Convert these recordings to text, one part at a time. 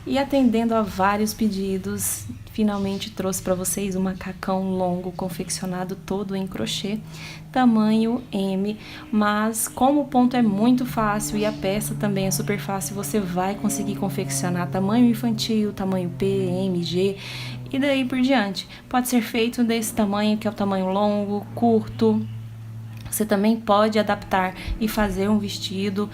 E atendendo a vários pedidos, finalmente trouxe para vocês um macacão longo confeccionado todo em crochê, tamanho M, mas como o ponto é muito fácil e a peça também é super fácil, você vai conseguir confeccionar tamanho infantil, tamanho P, M, G e daí por diante. Pode ser feito desse tamanho, que é o tamanho longo, curto. Você também pode adaptar e fazer um vestido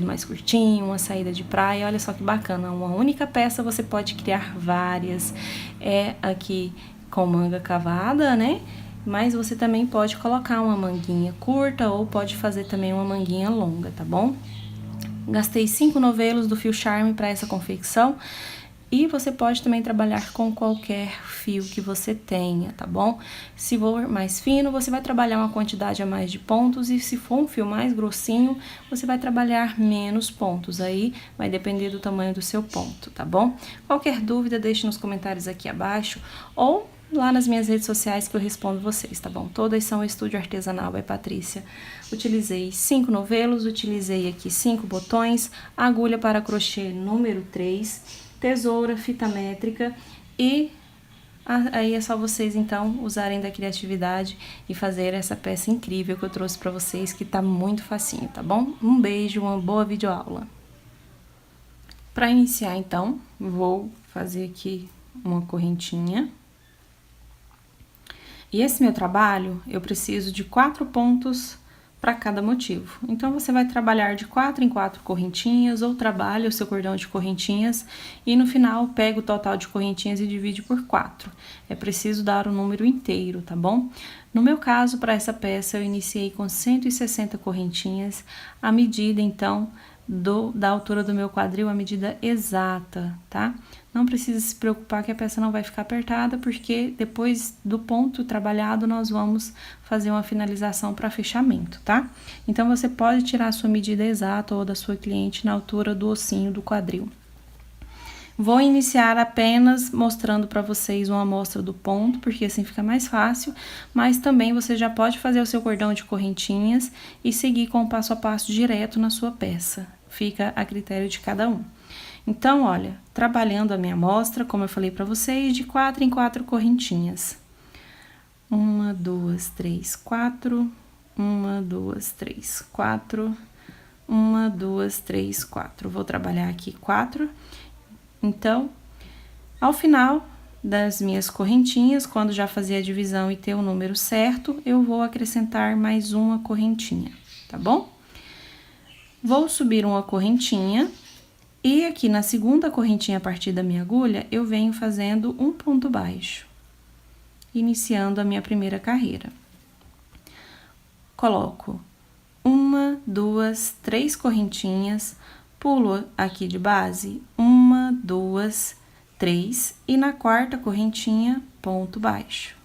mais curtinho, uma saída de praia. Olha só que bacana, uma única peça você pode criar várias. É aqui com manga cavada, né? Mas você também pode colocar uma manguinha curta ou pode fazer também uma manguinha longa, tá bom? Gastei 5 novelos do fio Charme para essa confecção. E você pode também trabalhar com qualquer fio que você tenha, tá bom? Se for mais fino, você vai trabalhar uma quantidade a mais de pontos, e se for um fio mais grossinho, você vai trabalhar menos pontos. Aí vai depender do tamanho do seu ponto, tá bom? Qualquer dúvida, deixe nos comentários aqui abaixo ou lá nas minhas redes sociais que eu respondo vocês, tá bom? Todas são Estúdio Artesanal by Patrícia. Utilizei 5 novelos, utilizei aqui 5 botões, agulha para crochê número 3, tesoura, fita métrica e aí é só vocês então usarem da criatividade e fazer essa peça incrível que eu trouxe para vocês, que tá muito facinho, tá bom? Um beijo, uma boa videoaula. Para iniciar então, vou fazer aqui uma correntinha. E esse meu trabalho, eu preciso de 4 pontos para cada motivo. Então, você vai trabalhar de 4 em 4 correntinhas, ou trabalha o seu cordão de correntinhas, e no final, pega o total de correntinhas e divide por 4. É preciso dar o número inteiro, tá bom? No meu caso, para essa peça, eu iniciei com 160 correntinhas, a medida, então, da altura do meu quadril, a medida exata, tá? Não precisa se preocupar que a peça não vai ficar apertada, porque depois do ponto trabalhado, nós vamos fazer uma finalização para fechamento, tá? Então, você pode tirar a sua medida exata ou da sua cliente na altura do ossinho do quadril. Vou iniciar apenas mostrando para vocês uma amostra do ponto, porque assim fica mais fácil, mas também você já pode fazer o seu cordão de correntinhas e seguir com o passo a passo direto na sua peça. Fica a critério de cada um. Então, olha, trabalhando a minha amostra, como eu falei para vocês, de 4 em 4 correntinhas. 1, 2, 3, 4. 1, 2, 3, 4. 1, 2, 3, 4. Vou trabalhar aqui 4. Então, ao final das minhas correntinhas, quando já fazer a divisão e ter o número certo, eu vou acrescentar mais uma correntinha, tá bom? Vou subir uma correntinha. E aqui na segunda correntinha a partir da minha agulha, eu venho fazendo um ponto baixo, iniciando a minha primeira carreira. Coloco 1, 2, 3 correntinhas, pulo aqui de base, 1, 2, 3, e na quarta correntinha, ponto baixo.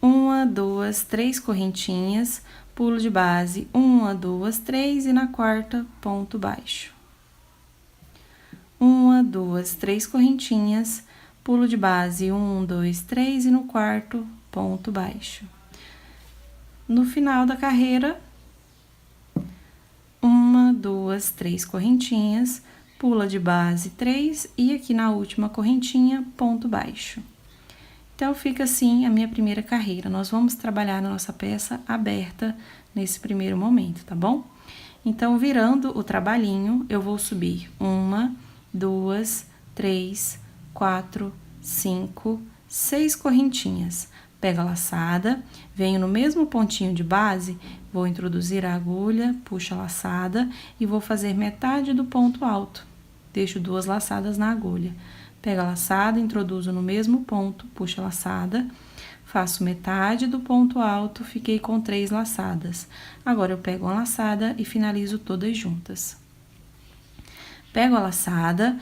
1, 2, 3 correntinhas, pulo de base, 1, 2, 3, e na quarta, ponto baixo. 1, 2, 3 correntinhas, pulo de base, 1, 2, 3, e no quarto, ponto baixo. No final da carreira, 1, 2, 3 correntinhas, pula de base 3, e aqui na última correntinha, ponto baixo. Então, fica assim a minha primeira carreira. Nós vamos trabalhar na nossa peça aberta nesse primeiro momento, tá bom? Então, virando o trabalhinho, eu vou subir 1, 2, 3, 4, 5, 6 correntinhas. Pego a laçada, venho no mesmo pontinho de base, vou introduzir a agulha, puxo a laçada e vou fazer metade do ponto alto. Deixo 2 laçadas na agulha. Pego a laçada, introduzo no mesmo ponto, puxo a laçada, faço metade do ponto alto, fiquei com 3 laçadas. Agora, eu pego uma laçada e finalizo todas juntas. Pego a laçada,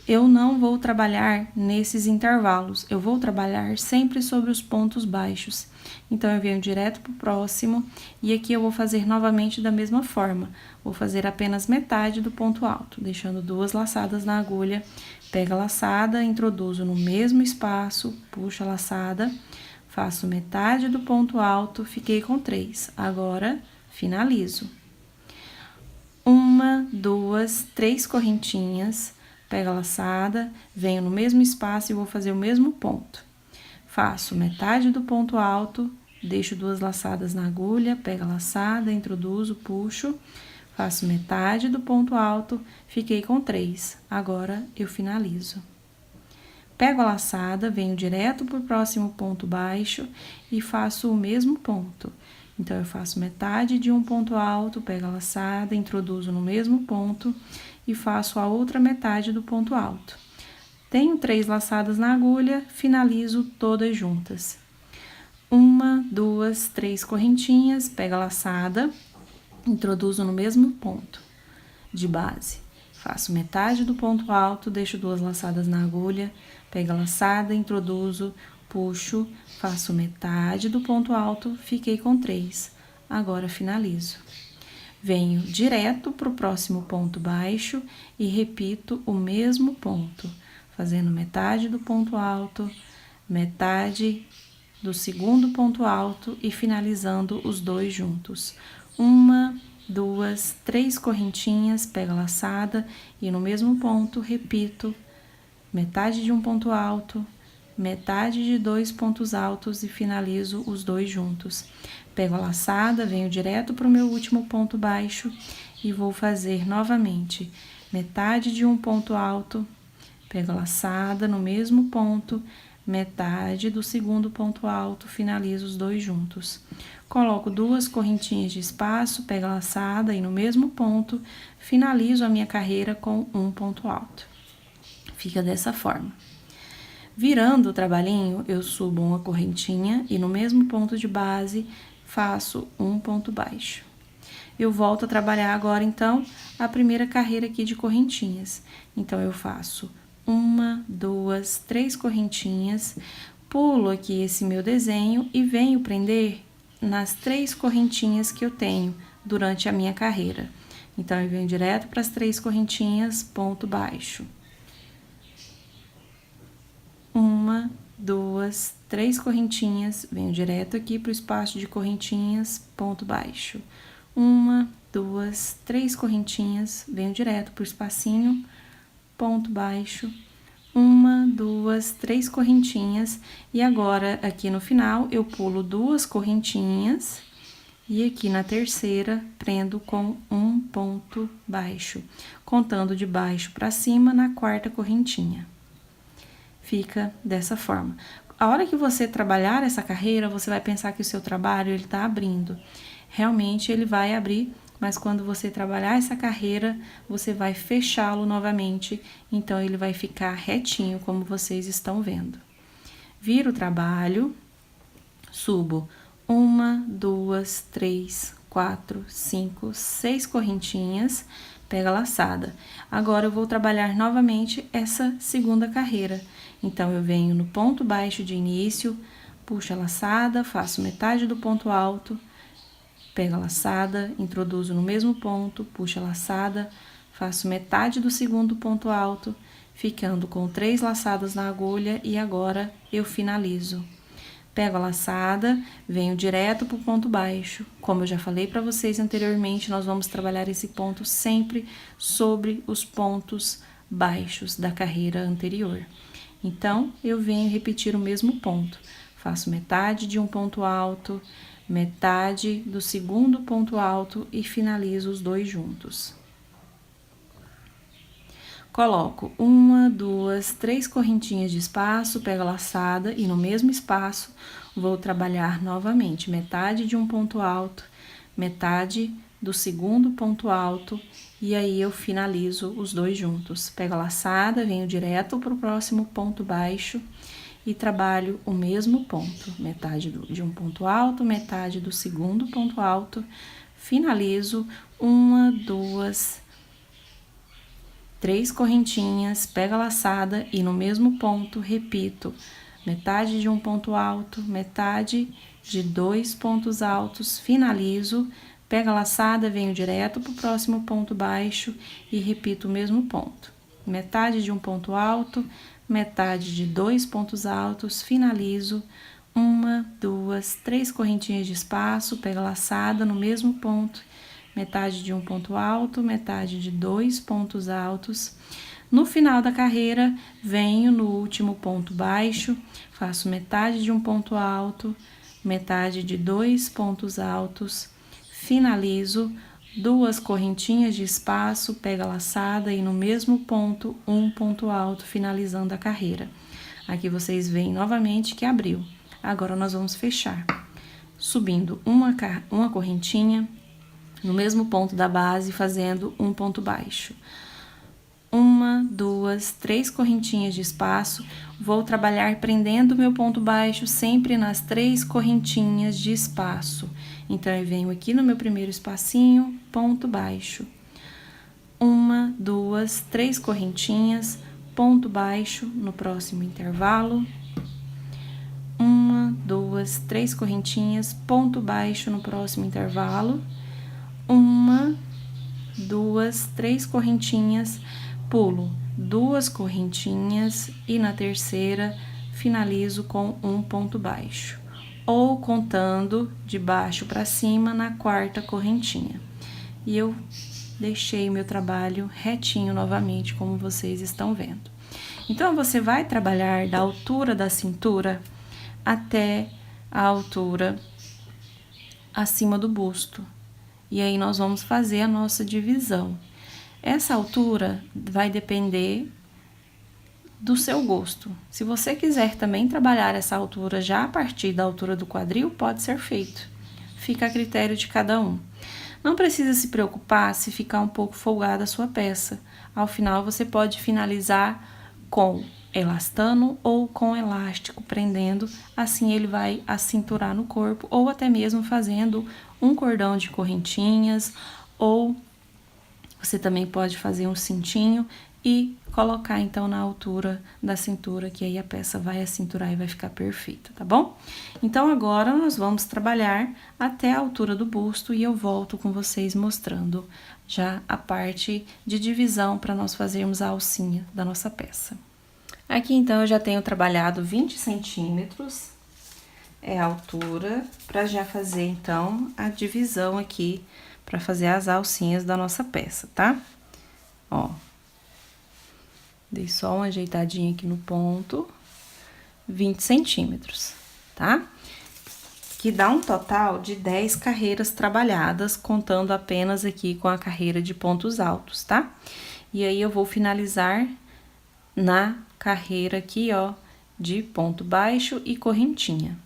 eu não vou trabalhar nesses intervalos, eu vou trabalhar sempre sobre os pontos baixos. Então, eu venho direto pro próximo, e aqui eu vou fazer novamente da mesma forma. Vou fazer apenas metade do ponto alto, deixando 2 laçadas na agulha. Pego a laçada, introduzo no mesmo espaço, puxo a laçada, faço metade do ponto alto, fiquei com 3. Agora, finalizo. 1, 1, 2, 3 correntinhas, pego a laçada, venho no mesmo espaço e vou fazer o mesmo ponto. Faço metade do ponto alto, deixo 2 laçadas na agulha, pego a laçada, introduzo, puxo, faço metade do ponto alto, fiquei com 3. Agora, eu finalizo. Pego a laçada, venho direto pro próximo ponto baixo e faço o mesmo ponto. Então, eu faço metade de um ponto alto, pego a laçada, introduzo no mesmo ponto e faço a outra metade do ponto alto. Tenho 3 laçadas na agulha, finalizo todas juntas. 1, 2, 3 correntinhas, pego a laçada, introduzo no mesmo ponto de base. Faço metade do ponto alto, deixo 2 laçadas na agulha, pego a laçada, introduzo, puxo, faço metade do ponto alto, fiquei com 3. Agora, finalizo. Venho direto pro próximo ponto baixo e repito o mesmo ponto, fazendo metade do ponto alto, metade do segundo ponto alto e finalizando os dois juntos. 1, 2, 3 correntinhas, pego a laçada e no mesmo ponto repito metade de um ponto alto, metade de 2 pontos altos e finalizo os dois juntos. Pego a laçada, venho direto para o meu último ponto baixo e vou fazer novamente metade de um ponto alto, pego a laçada no mesmo ponto, metade do segundo ponto alto, finalizo os dois juntos. Coloco 2 correntinhas de espaço, pego a laçada e no mesmo ponto, finalizo a minha carreira com um ponto alto. Fica dessa forma. Virando o trabalhinho, eu subo uma correntinha e no mesmo ponto de base, faço um ponto baixo. Eu volto a trabalhar agora, então, a primeira carreira aqui de correntinhas. Então, eu faço 1, 2, 3 correntinhas, pulo aqui esse meu desenho e venho prender nas 3 correntinhas que eu tenho durante a minha carreira. Então, eu venho direto para as 3 correntinhas, ponto baixo. 1, 2, 3 correntinhas, venho direto aqui para o espaço de correntinhas, ponto baixo. 1, 2, 3 correntinhas, venho direto para o espacinho, ponto baixo. 1, 2, 3 correntinhas, e agora aqui no final eu pulo 2 correntinhas e aqui na terceira prendo com um ponto baixo, contando de baixo para cima na 4ª correntinha. Fica dessa forma. A hora que você trabalhar essa carreira, você vai pensar que o seu trabalho ele tá abrindo. Realmente ele vai abrir, mas quando você trabalhar essa carreira, você vai fechá-lo novamente, então ele vai ficar retinho, como vocês estão vendo. Viro o trabalho, subo 1, 2, 3, 4, 5, 6 correntinhas, pego a laçada. Agora eu vou trabalhar novamente essa segunda carreira. Então, eu venho no ponto baixo de início, puxo a laçada, faço metade do ponto alto, pego a laçada, introduzo no mesmo ponto, puxo a laçada, faço metade do segundo ponto alto, ficando com 3 laçadas na agulha e agora eu finalizo. Pego a laçada, venho direto pro ponto baixo. Como eu já falei para vocês anteriormente, nós vamos trabalhar esse ponto sempre sobre os pontos baixos da carreira anterior. Então, eu venho repetir o mesmo ponto. Faço metade de um ponto alto, metade do segundo ponto alto e finalizo os dois juntos. Coloco 1, 2, 3 correntinhas de espaço, pego a laçada e no mesmo espaço vou trabalhar novamente metade de um ponto alto, metade do segundo ponto alto e aí eu finalizo os dois juntos. Pego a laçada, venho direto para o próximo ponto baixo e trabalho o mesmo ponto, metade de um ponto alto, metade do segundo ponto alto, finalizo 1, 2, 3 correntinhas, pego a laçada e no mesmo ponto repito metade de um ponto alto, metade de 2 pontos altos, finalizo, pego a laçada, venho direto para o próximo ponto baixo e repito o mesmo ponto. Metade de um ponto alto, metade de 2 pontos altos, finalizo, 1, 2, 3 correntinhas de espaço, pego a laçada no mesmo ponto, metade de um ponto alto, metade de 2 pontos altos. No final da carreira, venho no último ponto baixo, faço metade de um ponto alto, metade de 2 pontos altos, finalizo, 2 correntinhas de espaço, pego a laçada e no mesmo ponto, um ponto alto, finalizando a carreira. Aqui vocês veem novamente que abriu. Agora, nós vamos fechar, subindo uma correntinha, no mesmo ponto da base, fazendo um ponto baixo. 1, 2, 3 correntinhas de espaço, vou trabalhar prendendo meu ponto baixo sempre nas 3 correntinhas de espaço. Então, eu venho aqui no meu primeiro espacinho, ponto baixo. 1, 2, 3 correntinhas, ponto baixo no próximo intervalo. 1, 2, 3 correntinhas, ponto baixo no próximo intervalo. 1, 2, 3 correntinhas, pulo 2 correntinhas e na terceira finalizo com um ponto baixo, ou contando de baixo para cima na 4ª correntinha. E eu deixei meu trabalho retinho novamente, como vocês estão vendo. Então, você vai trabalhar da altura da cintura até a altura acima do busto. E aí, nós vamos fazer a nossa divisão. Essa altura vai depender do seu gosto. Se você quiser também trabalhar essa altura já a partir da altura do quadril, pode ser feito. Fica a critério de cada um. Não precisa se preocupar se ficar um pouco folgada a sua peça. Ao final, você pode finalizar com elastano ou com elástico, prendendo, assim ele vai acinturar no corpo, ou até mesmo fazendo um cordão de correntinhas, ou você também pode fazer um cintinho e colocar então na altura da cintura, que aí a peça vai acinturar e vai ficar perfeita, tá bom? Então, agora nós vamos trabalhar até a altura do busto e eu volto com vocês mostrando já a parte de divisão para nós fazermos a alcinha da nossa peça. Aqui, então, eu já tenho trabalhado 20 centímetros, é a altura, para já fazer, então, a divisão aqui, para fazer as alcinhas da nossa peça, tá? Ó, dei só uma ajeitadinha aqui no ponto, 20 centímetros, tá? Que dá um total de 10 carreiras trabalhadas, contando apenas aqui com a carreira de pontos altos, tá? E aí, eu vou finalizar na carreira aqui, ó, de ponto baixo e correntinha,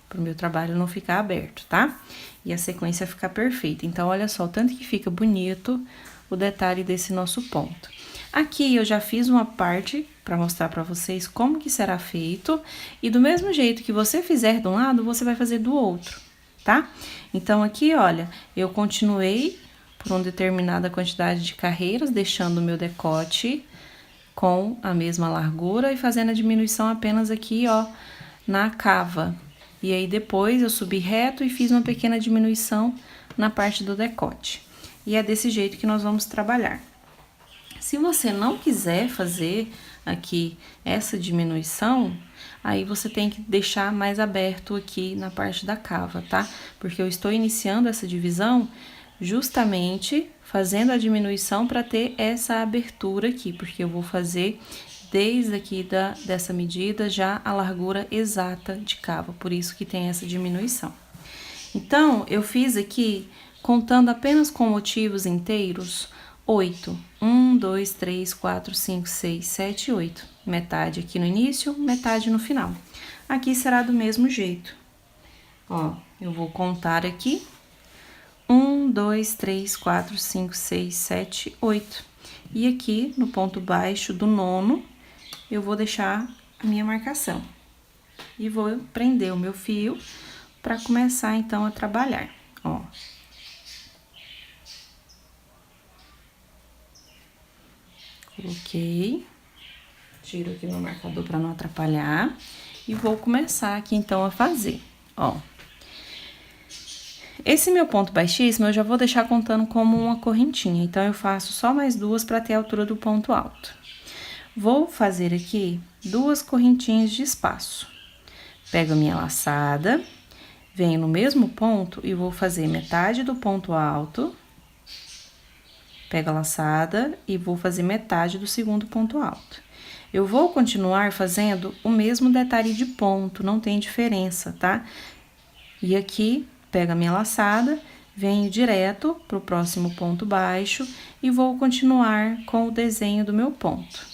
para o meu trabalho não ficar aberto, tá? E a sequência ficar perfeita. Então, olha só o tanto que fica bonito o detalhe desse nosso ponto. Aqui, eu já fiz uma parte para mostrar para vocês como que será feito. E do mesmo jeito que você fizer de um lado, você vai fazer do outro, tá? Então, aqui, olha, eu continuei por uma determinada quantidade de carreiras, deixando o meu decote com a mesma largura e fazendo a diminuição apenas aqui, ó, na cava. E aí, depois, eu subi reto e fiz uma pequena diminuição na parte do decote. E é desse jeito que nós vamos trabalhar. Se você não quiser fazer aqui essa diminuição, aí você tem que deixar mais aberto aqui na parte da cava, tá? Porque eu estou iniciando essa divisão justamente fazendo a diminuição para ter essa abertura aqui, porque eu vou fazer desde aqui dessa medida já a largura exata de cava, por isso que tem essa diminuição. Então, eu fiz aqui, contando apenas com motivos inteiros, 8. 1, 2, 3, 4, 5, 6, 7, 8. Metade aqui no início, metade no final. Aqui será do mesmo jeito. Ó, eu vou contar aqui. 1, 2, 3, 4, 5, 6, 7, 8. E aqui, no ponto baixo do 9º, eu vou deixar a minha marcação. E vou prender o meu fio para começar, então, a trabalhar, ó. Coloquei, tiro aqui meu marcador para não atrapalhar e vou começar aqui, então, a fazer, ó. Esse meu ponto baixíssimo eu já vou deixar contando como uma correntinha, então, eu faço só mais 2 para ter a altura do ponto alto. Vou fazer aqui 2 correntinhas de espaço. Pego a minha laçada, venho no mesmo ponto e vou fazer metade do ponto alto, Pego a laçada e vou fazer metade do segundo ponto alto. Eu vou continuar fazendo o mesmo detalhe de ponto, não tem diferença, tá? E aqui, pego a minha laçada, venho direto pro próximo ponto baixo e vou continuar com o desenho do meu ponto.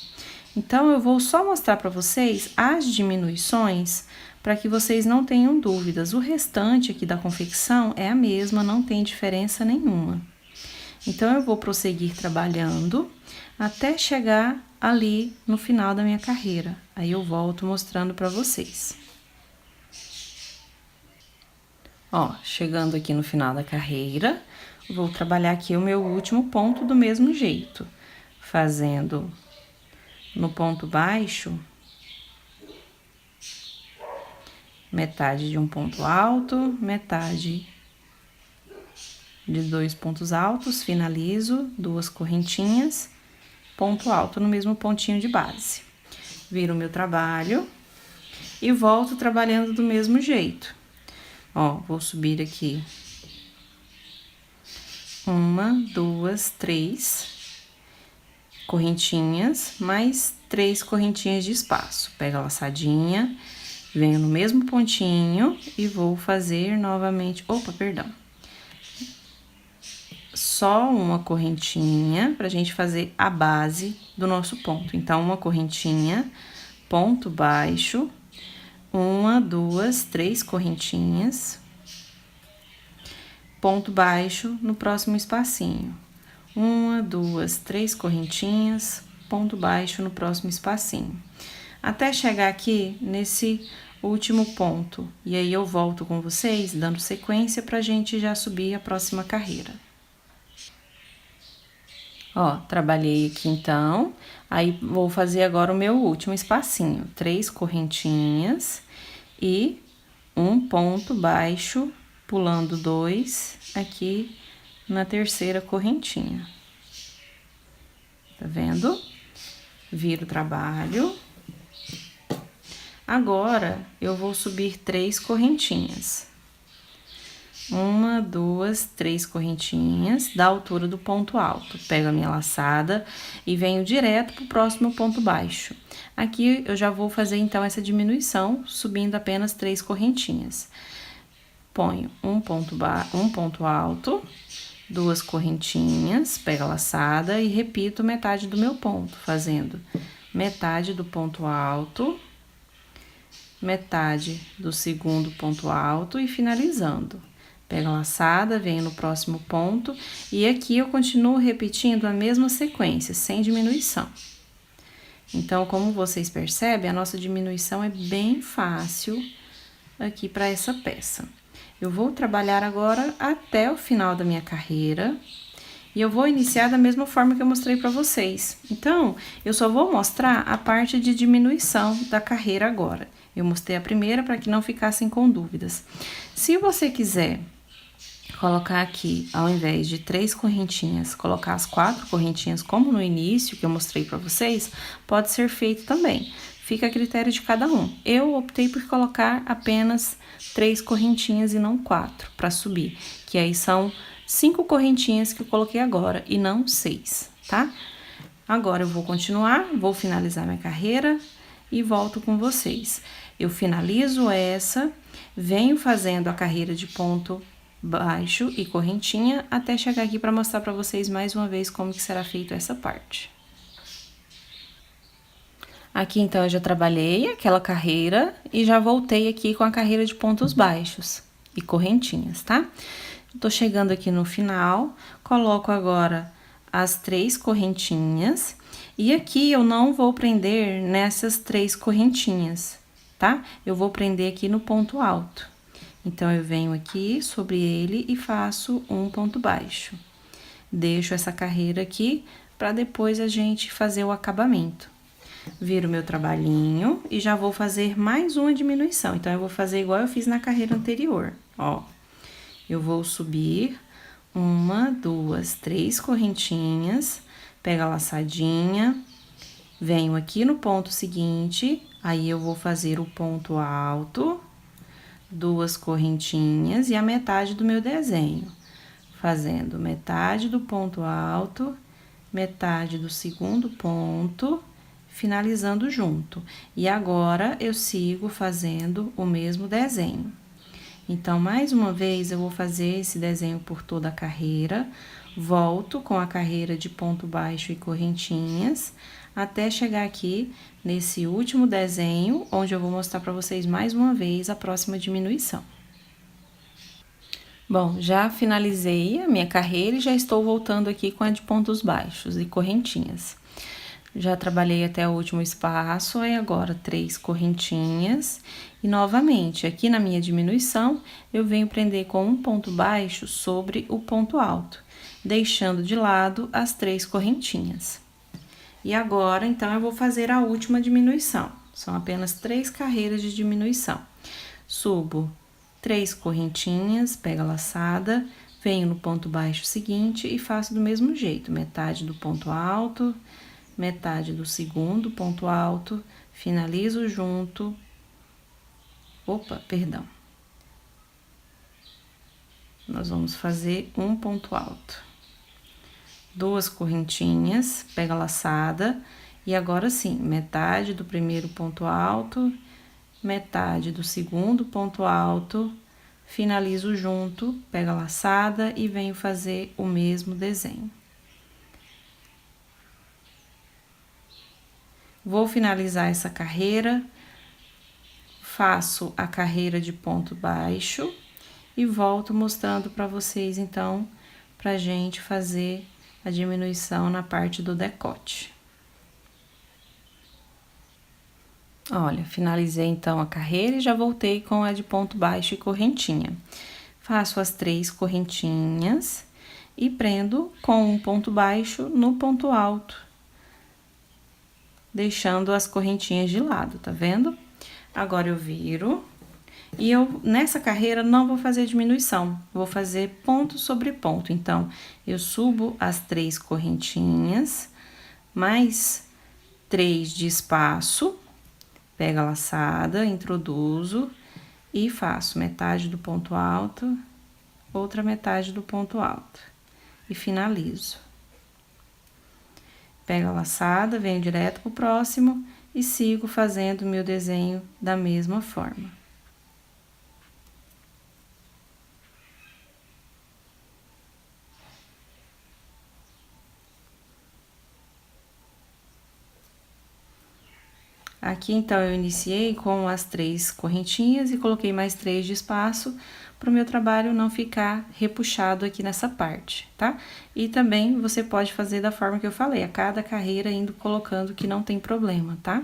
Então, eu vou só mostrar para vocês as diminuições para que vocês não tenham dúvidas. O restante aqui da confecção é a mesma, não tem diferença nenhuma. Então, eu vou prosseguir trabalhando até chegar ali no final da minha carreira. Aí, eu volto mostrando para vocês. Ó, chegando aqui no final da carreira, vou trabalhar aqui o meu último ponto do mesmo jeito. Fazendo no ponto baixo, metade de um ponto alto, metade de 2 pontos altos, finalizo, 2 correntinhas, ponto alto no mesmo pontinho de base. Viro o meu trabalho e volto trabalhando do mesmo jeito. Ó, vou subir aqui 1, 2, 3 correntinhas, mais 3 correntinhas de espaço. Pego a laçadinha, venho no mesmo pontinho e vou fazer novamente... Opa, perdão. Só uma correntinha pra gente fazer a base do nosso ponto. Então, uma correntinha, ponto baixo, 1, 2, 3 correntinhas, ponto baixo no próximo espacinho. 1, 2, 3 correntinhas, ponto baixo no próximo espacinho. Até chegar aqui nesse último ponto. E aí, eu volto com vocês, dando sequência pra gente já subir a próxima carreira. Ó, trabalhei aqui então, aí vou fazer agora o meu último espacinho. 3 correntinhas e um ponto baixo, pulando 2 aqui na terceira correntinha. Tá vendo? Viro o trabalho. Agora, eu vou subir 3 correntinhas. 1, 2, 3 correntinhas da altura do ponto alto. Pego a minha laçada e venho direto pro próximo ponto baixo. Aqui, eu já vou fazer, então, essa diminuição, subindo apenas 3 correntinhas. Ponho um ponto alto, 2 correntinhas, pego a laçada e repito metade do meu ponto, fazendo metade do ponto alto, metade do segundo ponto alto e finalizando. Pego a laçada, venho no próximo ponto e aqui eu continuo repetindo a mesma sequência, sem diminuição. Então, como vocês percebem, a nossa diminuição é bem fácil aqui para essa peça. Eu vou trabalhar agora até o final da minha carreira e eu vou iniciar da mesma forma que eu mostrei para vocês. Então, eu só vou mostrar a parte de diminuição da carreira agora. Eu mostrei a primeira para que não ficassem com dúvidas. Se você quiser colocar aqui, ao invés de 3 correntinhas, colocar as 4 correntinhas, como no início, que eu mostrei pra vocês, pode ser feito também. Fica a critério de cada um. Eu optei por colocar apenas 3 correntinhas e não 4 para subir, que aí são 5 correntinhas que eu coloquei agora e não 6, tá? Agora eu vou continuar, vou finalizar minha carreira e volto com vocês. Eu finalizo essa, venho fazendo a carreira de ponto baixo e correntinha até chegar aqui para mostrar para vocês mais uma vez como que será feito essa parte. Aqui então eu já trabalhei aquela carreira e já voltei aqui com a carreira de pontos baixos e correntinhas, tá? Tô chegando aqui no final, coloco agora as 3 correntinhas e aqui eu não vou prender nessas 3 correntinhas, tá? Eu vou prender aqui no ponto alto. Então, eu venho aqui sobre ele e faço um ponto baixo. Deixo essa carreira aqui para depois a gente fazer o acabamento. Viro meu trabalhinho e já vou fazer mais uma diminuição. Então, eu vou fazer igual eu fiz na carreira anterior, ó. Eu vou subir 1, 2, 3 correntinhas, pego a laçadinha, venho aqui no ponto seguinte, aí eu vou fazer o ponto alto, 2 correntinhas e a metade do meu desenho, fazendo metade do ponto alto metade do segundo ponto, finalizando junto. E agora, eu sigo fazendo o mesmo desenho. Então, mais uma vez, eu vou fazer esse desenho por toda a carreira, volto com a carreira de ponto baixo e correntinhas, até chegar aqui nesse último desenho, onde eu vou mostrar para vocês mais uma vez a próxima diminuição. Bom, já finalizei a minha carreira e já estou voltando aqui com a de pontos baixos e correntinhas. Já trabalhei até o último espaço, aí agora 3 correntinhas. E novamente, aqui na minha diminuição, eu venho prender com um ponto baixo sobre o ponto alto, deixando de lado as 3 correntinhas. E agora, então, eu vou fazer a última diminuição. São apenas 3 carreiras de diminuição. Subo 3 correntinhas, pego a laçada, venho no ponto baixo seguinte e faço do mesmo jeito, metade do ponto alto, metade do segundo ponto alto, finalizo junto. Opa, perdão. Nós vamos fazer um ponto alto. 2 correntinhas, pega a laçada, e agora sim, metade do primeiro ponto alto, metade do segundo ponto alto, finalizo junto, pega a laçada e venho fazer o mesmo desenho. Vou finalizar essa carreira, faço a carreira de ponto baixo e volto mostrando para vocês, então, pra gente fazer a diminuição na parte do decote. Olha, finalizei então a carreira e já voltei com a de ponto baixo e correntinha. Faço as 3 correntinhas e prendo com um ponto baixo no ponto alto, deixando as correntinhas de lado, tá vendo? Agora, eu viro e eu, nessa carreira, não vou fazer diminuição, vou fazer ponto sobre ponto. Então, eu subo as 3 correntinhas, mais 3 de espaço, pego a laçada, introduzo e faço metade do ponto alto, outra metade do ponto alto e finalizo. Pego a laçada, venho direto pro próximo e sigo fazendo o meu desenho da mesma forma. Aqui, então, eu iniciei com as 3 correntinhas e coloquei mais 3 de espaço para o meu trabalho não ficar repuxado aqui nessa parte, tá? E também você pode fazer da forma que eu falei, a cada carreira indo colocando que não tem problema, tá?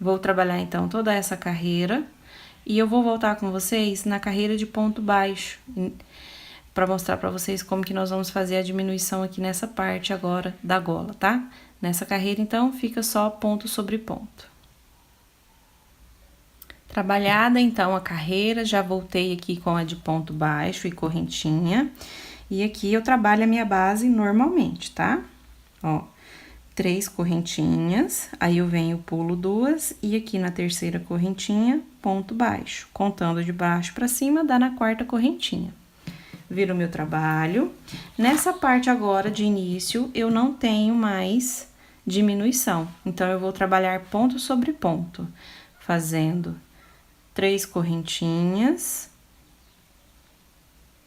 Vou trabalhar, então, toda essa carreira e eu vou voltar com vocês na carreira de ponto baixo, para mostrar para vocês como que nós vamos fazer a diminuição aqui nessa parte agora da gola, tá? Nessa carreira, então, fica só ponto sobre ponto. Trabalhada, então, a carreira, já voltei aqui com a de ponto baixo e correntinha. E aqui eu trabalho a minha base normalmente, tá? Ó, 3 correntinhas, aí eu venho, pulo 2, e aqui na terceira correntinha, ponto baixo. Contando de baixo pra cima, dá na quarta correntinha. Viro o meu trabalho. Nessa parte agora de início, eu não tenho mais diminuição. Então, eu vou trabalhar ponto sobre ponto, fazendo 3 correntinhas,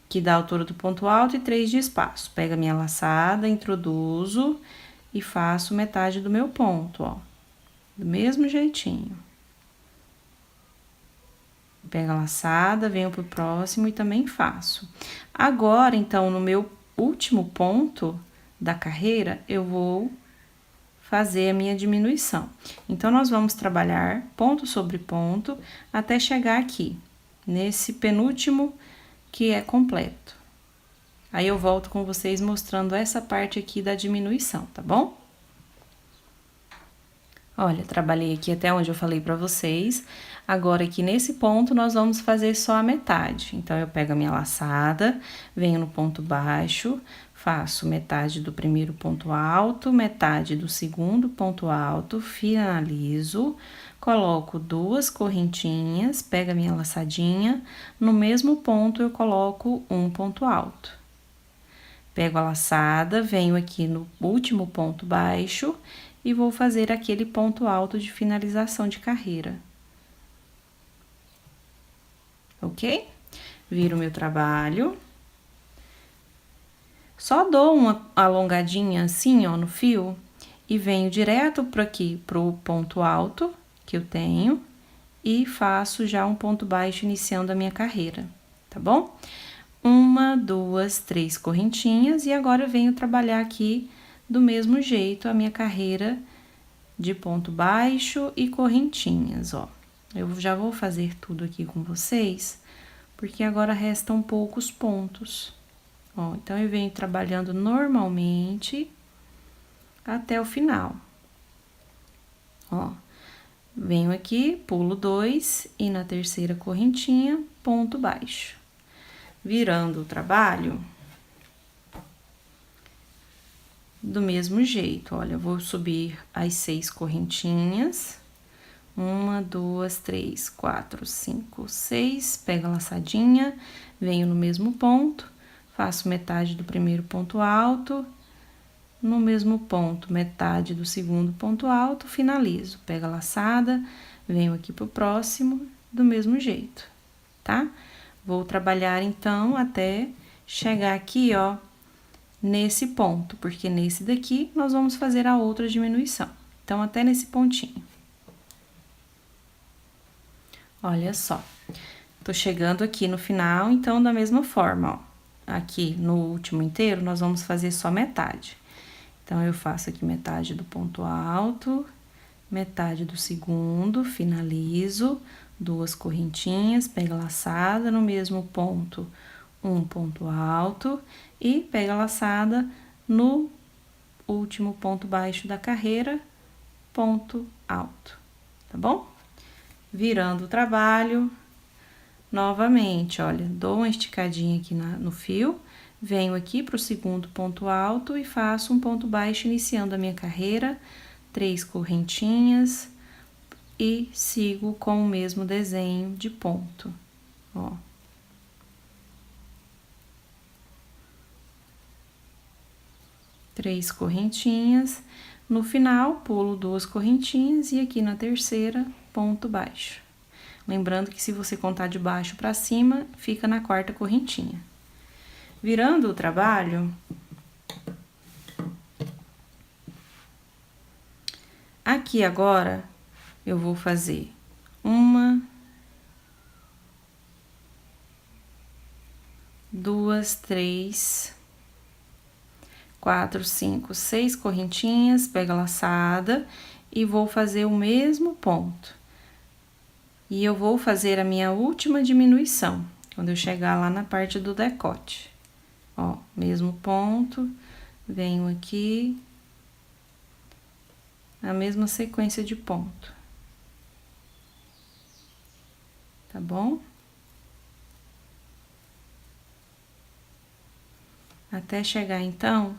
que dá a altura do ponto alto, e 3 de espaço. Pego a minha laçada, introduzo e faço metade do meu ponto, ó. Do mesmo jeitinho. Pego a laçada, venho pro próximo e também faço. Agora, então, no meu último ponto da carreira, eu vou fazer a minha diminuição. Então, nós vamos trabalhar ponto sobre ponto até chegar aqui, nesse penúltimo que é completo. Aí, eu volto com vocês mostrando essa parte aqui da diminuição, tá bom? Olha, trabalhei aqui até onde eu falei pra vocês. Agora, aqui nesse ponto, nós vamos fazer só a metade. Então, eu pego a minha laçada, venho no ponto baixo, faço metade do primeiro ponto alto, metade do segundo ponto alto, finalizo, coloco 2 correntinhas, pego a minha laçadinha, no mesmo ponto eu coloco um ponto alto. Pego a laçada, venho aqui no último ponto baixo e vou fazer aquele ponto alto de finalização de carreira. Ok? Viro meu trabalho. Só dou uma alongadinha assim, ó, no fio e venho direto por aqui, pro ponto alto que eu tenho e faço já um ponto baixo iniciando a minha carreira, tá bom? 1, 2, 3 correntinhas e agora eu venho trabalhar aqui do mesmo jeito a minha carreira de ponto baixo e correntinhas, ó. Eu já vou fazer tudo aqui com vocês, porque agora restam poucos pontos. Ó, então, eu venho trabalhando normalmente até o final. Ó, venho aqui, pulo 2 e na terceira correntinha, ponto baixo. Virando o trabalho, do mesmo jeito, olha, eu vou subir as 6 correntinhas. 1, 2, 3, 4, 5, 6, pego a laçadinha, venho no mesmo ponto. Faço metade do primeiro ponto alto, no mesmo ponto, metade do segundo ponto alto, finalizo. Pego a laçada, venho aqui pro próximo, do mesmo jeito, tá? Vou trabalhar, então, até chegar aqui, ó, nesse ponto, porque nesse daqui nós vamos fazer a outra diminuição. Então, até nesse pontinho. Olha só, tô chegando aqui no final, então, da mesma forma, ó. Aqui no último inteiro, nós vamos fazer só metade. Então, eu faço aqui metade do ponto alto, metade do segundo, finalizo, 2 correntinhas, pego a laçada no mesmo ponto, um ponto alto e pego a laçada no último ponto baixo da carreira, ponto alto, tá bom? Virando o trabalho. Novamente, olha, dou uma esticadinha aqui no fio, venho aqui pro segundo ponto alto e faço um ponto baixo iniciando a minha carreira, 3 correntinhas e sigo com o mesmo desenho de ponto, ó. Três correntinhas, no final, pulo 2 correntinhas e aqui na terceira, ponto baixo. Lembrando que se você contar de baixo para cima, fica na 4ª correntinha. Virando o trabalho, aqui agora, eu vou fazer 1, 2, 3, 4, 5, 6 correntinhas, pego a laçada e vou fazer o mesmo ponto. E eu vou fazer a minha última diminuição, quando eu chegar lá na parte do decote. Ó, mesmo ponto, venho aqui, a mesma sequência de ponto. Tá bom? Até chegar, então,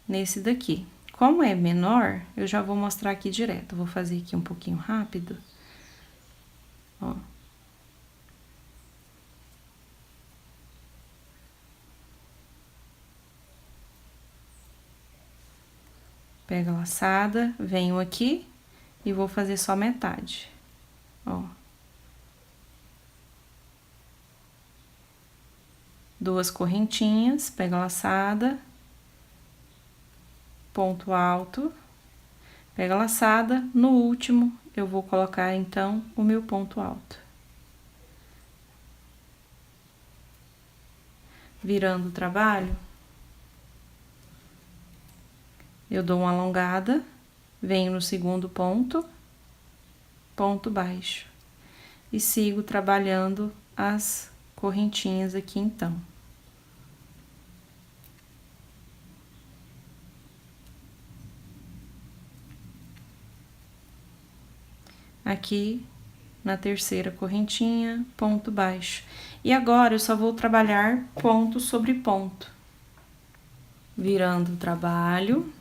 nesse daqui. Como é menor, eu já vou mostrar aqui direto. Vou fazer aqui um pouquinho rápido. Ó. Pego a laçada, venho aqui e vou fazer só metade, ó. 2 correntinhas, pego a laçada, ponto alto, pego a laçada, no último eu vou colocar, então, o meu ponto alto. Virando o trabalho, eu dou uma alongada, venho no segundo ponto, ponto baixo, e sigo trabalhando as correntinhas aqui, então. Aqui, na terceira correntinha, ponto baixo. E agora, eu só vou trabalhar ponto sobre ponto. Virando o trabalho.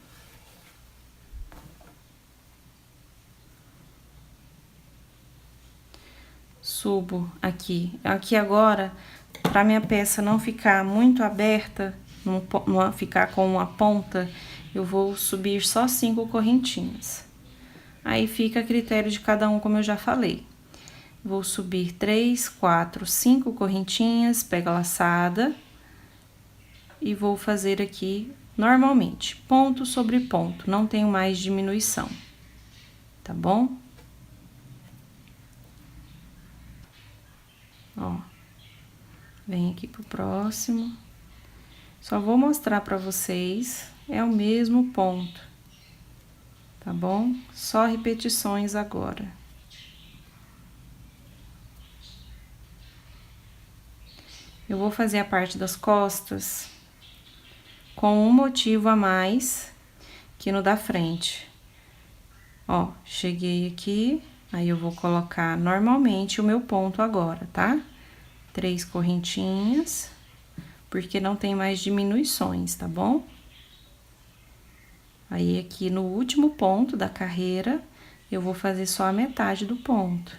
Subo aqui. Aqui agora, pra minha peça não ficar muito aberta, não ficar com uma ponta, eu vou subir só 5 correntinhas. Aí fica a critério de cada um, como eu já falei. Vou subir 3, 4, 5 correntinhas, pego a laçada e vou fazer aqui normalmente, ponto sobre ponto, não tenho mais diminuição, tá bom? Ó, vem aqui pro próximo. Só vou mostrar pra vocês, é o mesmo ponto, tá bom? Só repetições agora. Eu vou fazer a parte das costas com um motivo a mais que no da frente. Ó, cheguei aqui, aí eu vou colocar normalmente o meu ponto agora, tá? 3 correntinhas, porque não tem mais diminuições, tá bom? Aí, aqui no último ponto da carreira, eu vou fazer só a metade do ponto.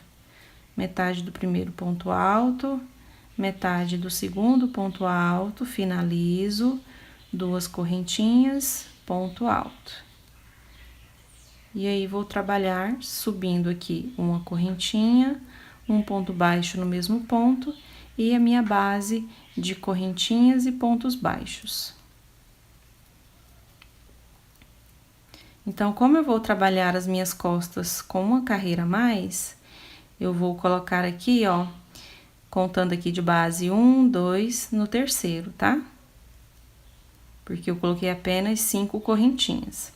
Metade do primeiro ponto alto, metade do segundo ponto alto, finalizo, 2 correntinhas, ponto alto. E aí, vou trabalhar subindo aqui uma correntinha, um ponto baixo no mesmo ponto, e a minha base de correntinhas e pontos baixos. Então, como eu vou trabalhar as minhas costas com uma carreira a mais, eu vou colocar aqui, ó, contando aqui de base 1, 2, no terceiro, tá? Porque eu coloquei apenas 5 correntinhas.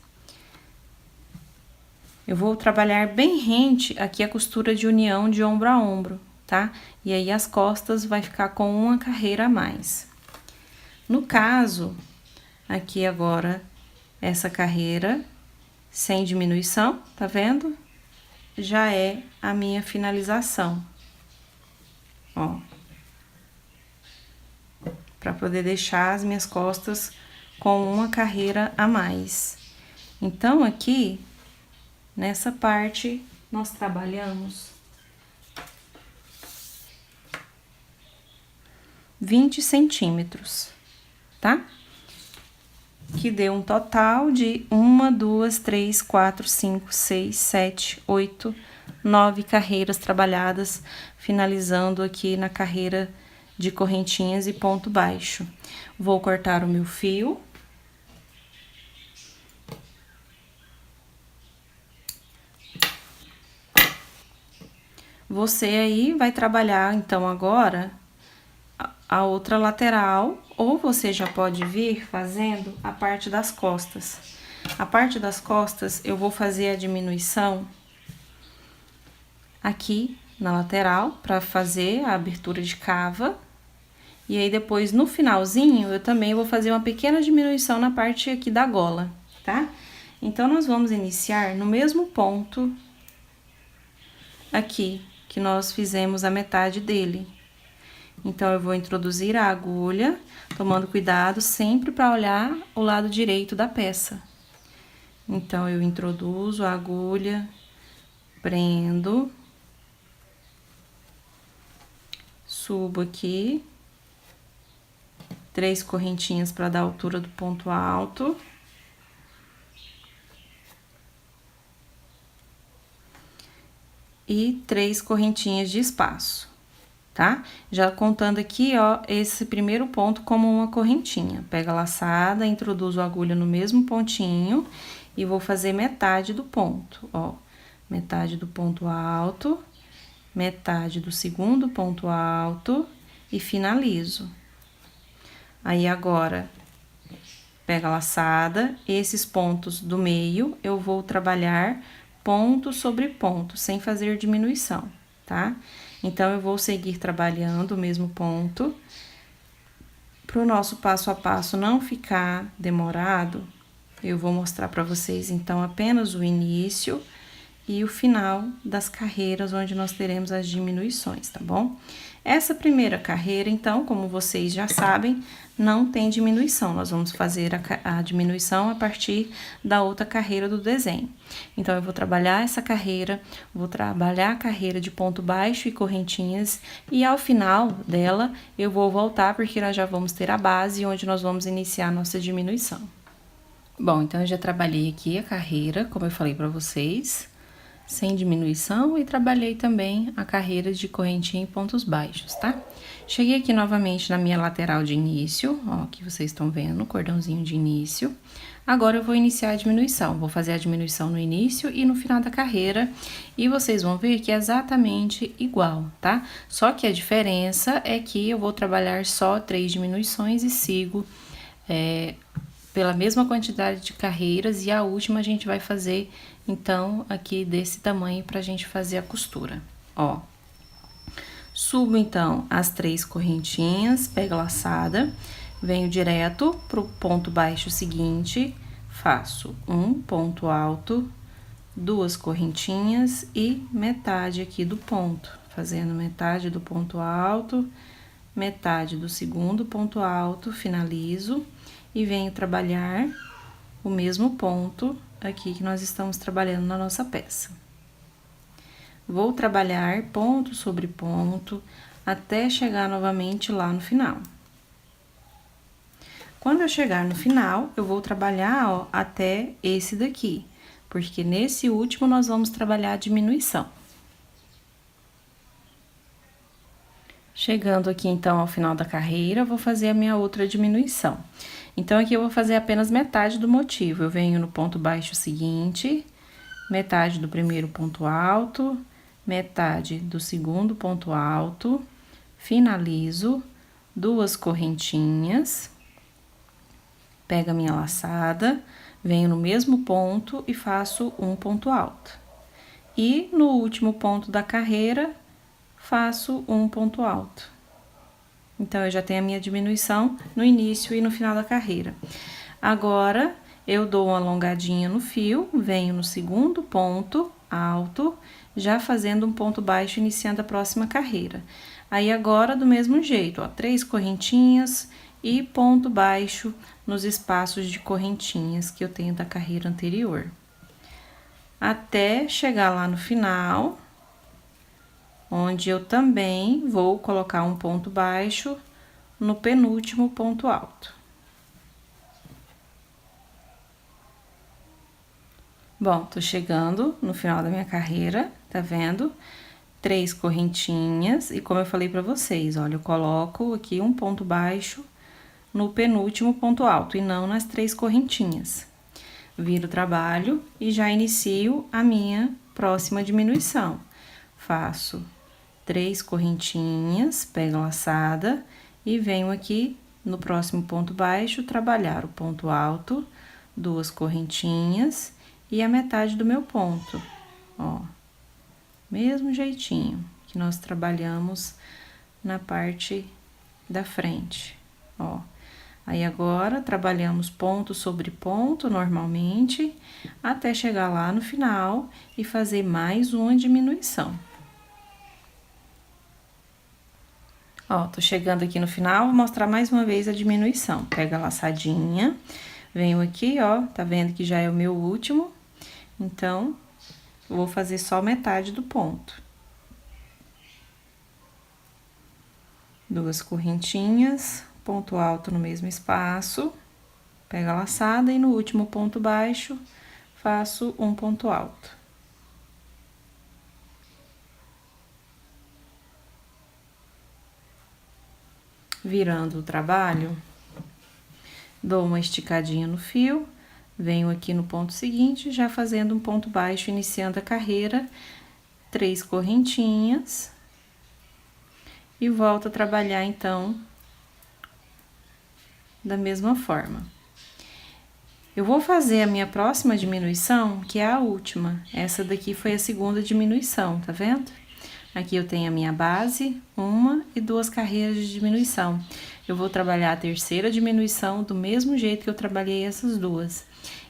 Eu vou trabalhar bem rente aqui a costura de união de ombro a ombro, tá? E aí, as costas vai ficar com uma carreira a mais. No caso, aqui agora, essa carreira sem diminuição, tá vendo? Já é a minha finalização. Ó. Pra poder deixar as minhas costas com uma carreira a mais. Então, aqui, nessa parte, nós trabalhamos 20 centímetros, tá? Que deu um total de 1, 2, 3, 4, 5, 6, 7, 8, 9 carreiras trabalhadas, finalizando aqui na carreira de correntinhas e ponto baixo. Vou cortar o meu fio. Você aí vai trabalhar, então, agora a outra lateral, ou você já pode vir fazendo a parte das costas. A parte das costas, eu vou fazer a diminuição aqui na lateral, para fazer a abertura de cava. E aí, depois, no finalzinho, eu também vou fazer uma pequena diminuição na parte aqui da gola, tá? Então, nós vamos iniciar no mesmo ponto aqui, que nós fizemos a metade dele. Então, eu vou introduzir a agulha, tomando cuidado sempre para olhar o lado direito da peça. Então, eu introduzo a agulha, prendo, subo aqui, 3 correntinhas para dar a altura do ponto alto. E 3 correntinhas de espaço, tá? Já contando aqui, ó, esse primeiro ponto como uma correntinha. Pega a laçada, introduzo a agulha no mesmo pontinho e vou fazer metade do ponto, ó. Metade do ponto alto, metade do segundo ponto alto e finalizo. Aí, agora, pega a laçada, esses pontos do meio, eu vou trabalhar ponto sobre ponto, sem fazer diminuição, tá? Então, eu vou seguir trabalhando o mesmo ponto. Para o nosso passo a passo não ficar demorado, eu vou mostrar para vocês, então, apenas o início e o final das carreiras, onde nós teremos as diminuições, tá bom? Essa primeira carreira, então, como vocês já sabem, não tem diminuição. Nós vamos fazer a diminuição a partir da outra carreira do desenho. Então, eu vou trabalhar essa carreira, vou trabalhar a carreira de ponto baixo e correntinhas, e ao final dela, eu vou voltar, porque nós já vamos ter a base, onde nós vamos iniciar a nossa diminuição. Bom, então, eu já trabalhei aqui a carreira, como eu falei para vocês, sem diminuição, e trabalhei também a carreira de correntinha em pontos baixos, tá? Cheguei aqui novamente na minha lateral de início, ó, que vocês estão vendo, o cordãozinho de início. Agora eu vou iniciar a diminuição, vou fazer a diminuição no início e no final da carreira, e vocês vão ver que é exatamente igual, tá? Só que a diferença é que eu vou trabalhar só 3 diminuições e sigo pela mesma quantidade de carreiras, e a última a gente vai fazer, então, aqui desse tamanho pra gente fazer a costura, ó. Subo, então, as 3 correntinhas, pego a laçada, venho direto pro ponto baixo seguinte, faço um ponto alto, 2 correntinhas e metade aqui do ponto, fazendo metade do ponto alto, metade do segundo ponto alto, finalizo e venho trabalhar o mesmo ponto aqui que nós estamos trabalhando na nossa peça. Vou trabalhar ponto sobre ponto até chegar novamente lá no final. Quando eu chegar no final, eu vou trabalhar, ó, até esse daqui, porque nesse último nós vamos trabalhar a diminuição. Chegando aqui, então, ao final da carreira, eu vou fazer a minha outra diminuição. Então, aqui eu vou fazer apenas metade do motivo. Eu venho no ponto baixo seguinte, metade do primeiro ponto alto, metade do segundo ponto alto, finalizo, 2 correntinhas, pego a minha laçada, venho no mesmo ponto e faço um ponto alto. E no último ponto da carreira, faço um ponto alto. Então, eu já tenho a minha diminuição no início e no final da carreira. Agora, eu dou uma alongadinha no fio, venho no segundo ponto alto, já fazendo um ponto baixo, iniciando a próxima carreira. Aí, agora, do mesmo jeito, ó, 3 correntinhas e ponto baixo nos espaços de correntinhas que eu tenho da carreira anterior. Até chegar lá no final, onde eu também vou colocar um ponto baixo no penúltimo ponto alto. Bom, tô chegando no final da minha carreira, tá vendo? 3 correntinhas, e como eu falei pra vocês, olha, eu coloco aqui um ponto baixo no penúltimo ponto alto, e não nas 3 correntinhas. Viro o trabalho e já inicio a minha próxima diminuição. Faço 3 correntinhas, pego a laçada e venho aqui no próximo ponto baixo trabalhar o ponto alto, 2 correntinhas e a metade do meu ponto, ó. Mesmo jeitinho que nós trabalhamos na parte da frente, ó. Aí, agora, trabalhamos ponto sobre ponto normalmente, até chegar lá no final e fazer mais uma diminuição. Ó, tô chegando aqui no final, vou mostrar mais uma vez a diminuição. Pega a laçadinha, venho aqui, ó, tá vendo que já é o meu último, então, vou fazer só metade do ponto. 2 correntinhas, ponto alto no mesmo espaço, pego a laçada e no último ponto baixo, faço um ponto alto. Virando o trabalho, dou uma esticadinha no fio, venho aqui no ponto seguinte, já fazendo um ponto baixo, iniciando a carreira, 3 correntinhas, e volto a trabalhar, então, da mesma forma. Eu vou fazer a minha próxima diminuição, que é a última. Essa daqui foi a segunda diminuição, tá vendo? Aqui eu tenho a minha base, 1 e 2 carreiras de diminuição. Eu vou trabalhar a terceira diminuição do mesmo jeito que eu trabalhei essas duas.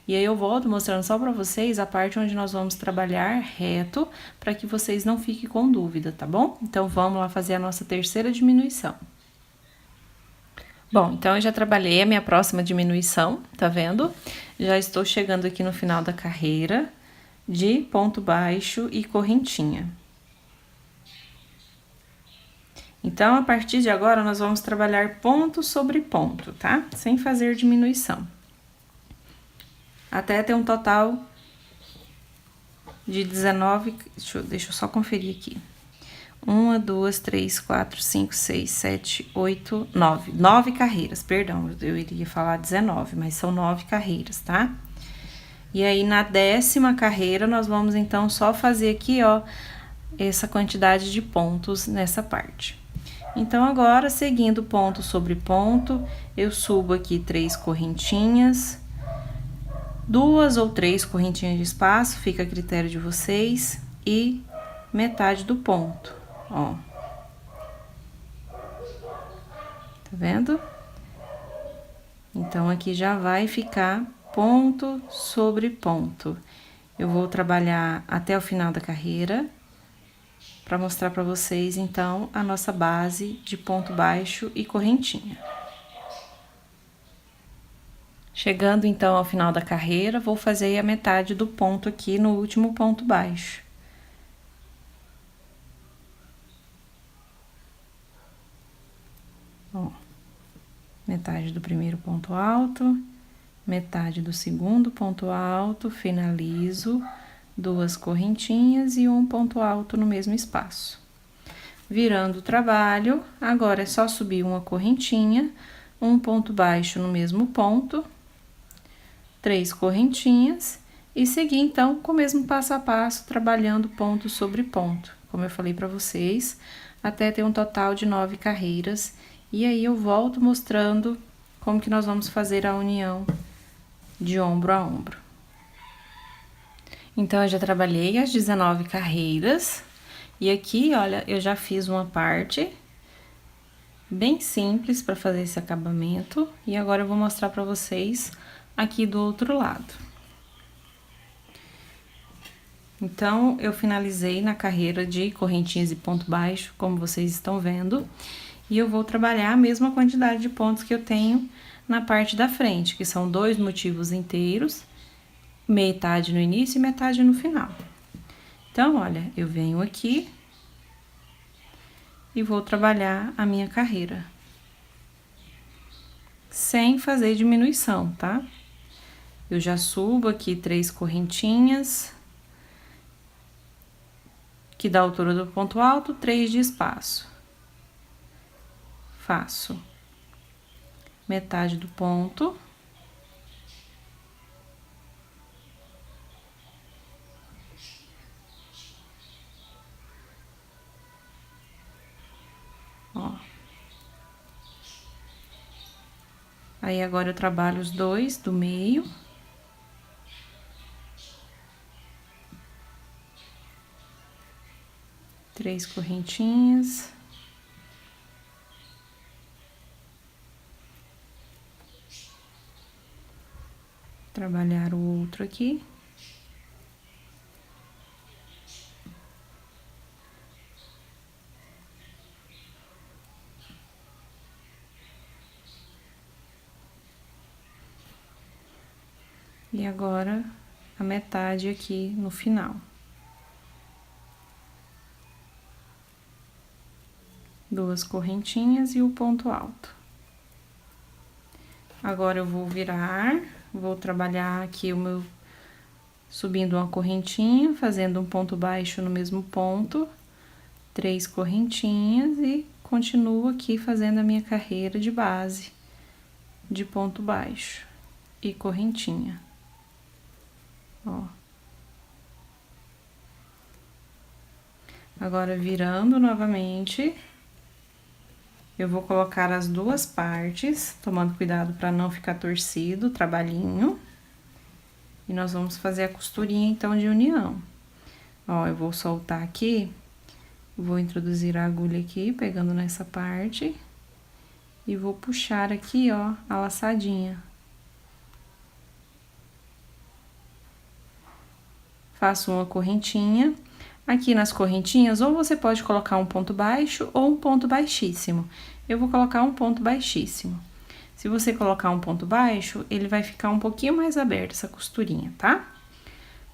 E aí eu volto mostrando só pra vocês a parte onde nós vamos trabalhar reto, para que vocês não fiquem com dúvida, tá bom? Então, vamos lá fazer a nossa terceira diminuição. Bom, então eu já trabalhei a minha próxima diminuição, tá vendo? Já estou chegando aqui no final da carreira de ponto baixo e correntinha. Então, a partir de agora, nós vamos trabalhar ponto sobre ponto, tá? Sem fazer diminuição. Até ter um total de 19... Deixa eu só conferir aqui. 1, 2, 3, 4, 5, 6, 7, 8, 9. 9 carreiras, perdão, eu iria falar 19, mas são 9 carreiras, tá? E aí, na 10ª carreira, nós vamos, então, só fazer aqui, ó, essa quantidade de pontos nessa parte. Então, agora, seguindo ponto sobre ponto, eu subo aqui 3 correntinhas, 2 ou 3 correntinhas de espaço, fica a critério de vocês, e metade do ponto, ó. Tá vendo? Então, aqui já vai ficar ponto sobre ponto. Eu vou trabalhar até o final da carreira, para mostrar para vocês, então, a nossa base de ponto baixo e correntinha. Chegando, então, ao final da carreira, vou fazer a metade do ponto aqui no último ponto baixo. Ó, metade do primeiro ponto alto, metade do segundo ponto alto, finalizo, 2 correntinhas e um ponto alto no mesmo espaço. Virando o trabalho, agora é só subir uma correntinha, um ponto baixo no mesmo ponto, 3 correntinhas e seguir então com o mesmo passo a passo, trabalhando ponto sobre ponto, como eu falei para vocês, até ter um total de 9 carreiras. E aí eu volto mostrando como que nós vamos fazer a união de ombro a ombro. Então, eu já trabalhei as 19 carreiras, e aqui, olha, eu já fiz uma parte bem simples para fazer esse acabamento, e agora eu vou mostrar para vocês aqui do outro lado. Então, eu finalizei na carreira de correntinhas e ponto baixo, como vocês estão vendo, e eu vou trabalhar a mesma quantidade de pontos que eu tenho na parte da frente, que são 2 motivos inteiros, metade no início e metade no final. Então, olha, eu venho aqui e vou trabalhar a minha carreira, sem fazer diminuição, tá? Eu já subo aqui 3 correntinhas, que dá a altura do ponto alto, 3 de espaço. Faço metade do ponto. Ó. Aí, agora eu trabalho os 2 do meio. Três correntinhas. Trabalhar o outro aqui. E agora, a metade aqui no final. Duas correntinhas e o ponto alto. Agora, eu vou virar, vou trabalhar aqui o meu... Subindo uma correntinha, fazendo um ponto baixo no mesmo ponto, 3 correntinhas e continuo aqui fazendo a minha carreira de base de ponto baixo e correntinha. Ó. Agora, virando novamente, eu vou colocar as duas partes, tomando cuidado para não ficar torcido o trabalhinho. E nós vamos fazer a costurinha, então, de união. Ó, eu vou soltar aqui, vou introduzir a agulha aqui, pegando nessa parte. E vou puxar aqui, ó, a laçadinha. faço uma correntinha. Aqui nas correntinhas, ou você pode colocar um ponto baixo ou um ponto baixíssimo. Eu vou colocar um ponto baixíssimo. Se você colocar um ponto baixo, ele vai ficar um pouquinho mais aberto essa costurinha, tá?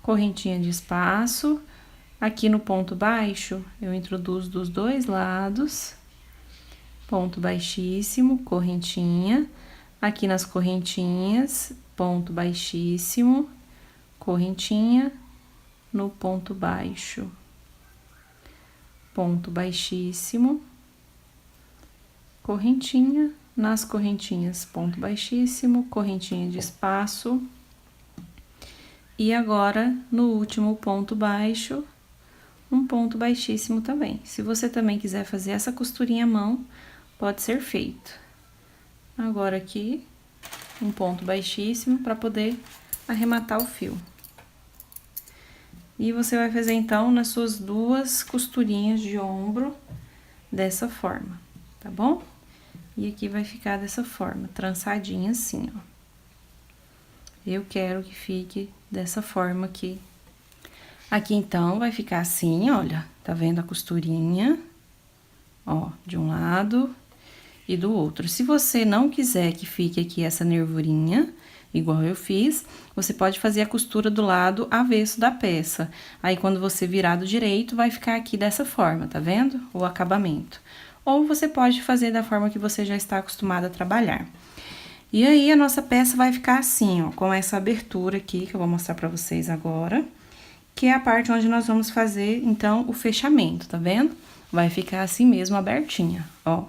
Correntinha de espaço. Aqui no ponto baixo, eu introduzo dos dois lados. Ponto baixíssimo, correntinha. Aqui nas correntinhas, ponto baixíssimo, correntinha no ponto baixo. Ponto baixíssimo, correntinha, nas correntinhas, ponto baixíssimo, correntinha de espaço. E agora, no último ponto baixo, um ponto baixíssimo também. Se você também quiser fazer essa costurinha à mão, pode ser feito. Agora aqui, um ponto baixíssimo para poder arrematar o fio. E você vai fazer, então, nas suas duas costurinhas de ombro, dessa forma, tá bom? E aqui vai ficar dessa forma, trançadinha assim, ó. Eu quero que fique dessa forma aqui. Aqui, então, vai ficar assim, olha, tá vendo a costurinha? Ó, de um lado e do outro. Se você não quiser que fique aqui essa nervurinha, igual eu fiz, você pode fazer a costura do lado avesso da peça. Aí, quando você virar do direito, vai ficar aqui dessa forma, tá vendo? O acabamento. Ou você pode fazer da forma que você já está acostumado a trabalhar. E aí, a nossa peça vai ficar assim, ó, com essa abertura aqui, que eu vou mostrar pra vocês agora, que é a parte onde nós vamos fazer, então, o fechamento, tá vendo? Vai ficar assim mesmo, abertinha, ó.